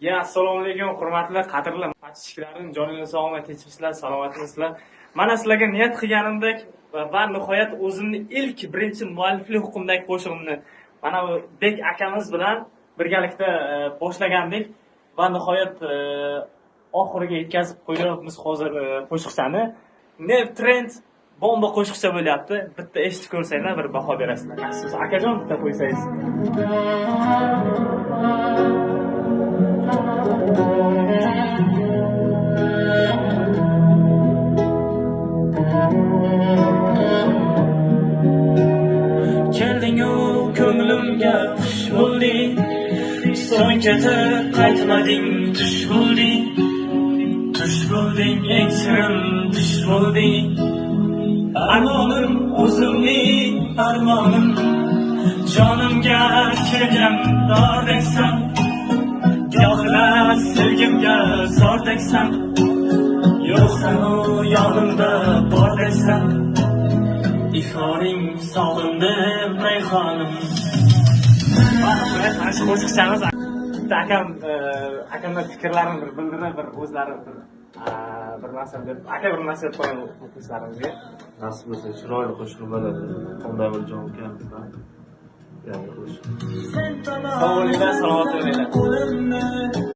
Assalomu alaykum, hurmatli qadrli podpischiklarim, joningiz sog'mi, tinchmisizlar, salomatmisizlar? Mana sizlarga niyat qilganimdek va nihoyat o'zimni birinchi mualliflik huquqimdagi qo'shig'imni mana bu Bek akamiz bilan birgalikda boshlagandik va nihoyat oxiriga yetkazib qo'yamiz hozir qo'shiqchani. Neft trend bomba qo'shiqcha bo'lyapti. Bitta eshitib ko'rsanglar bir baho berasizlar. Siz akajon bitta qo'ysangiz. Kelding-u ko'nglimga xush bo'lding, so'ng ketib qaytmading, tush bo'lding, eng shirin tush bo'lding. Armonim o'zimning armonim, jonimga kelgan dordeksan, gohida sevgimga zordeksan, yo'qsan-u yonimda bordeksan. İforing sog'indim rayhonim. Mana shu qo'shiqchamiz akamlar fikrlarini bir bildirib, bir o'zlari bir narsa deb, bir narsa deb qo'ying o'quvchilarimizga. Nasib bo'lsa chiroyli qo'shiq bo'ladi. Unday bir jon kam. Yangi qo'shiq. Sog' bo'linglar, salomat bo'linglar.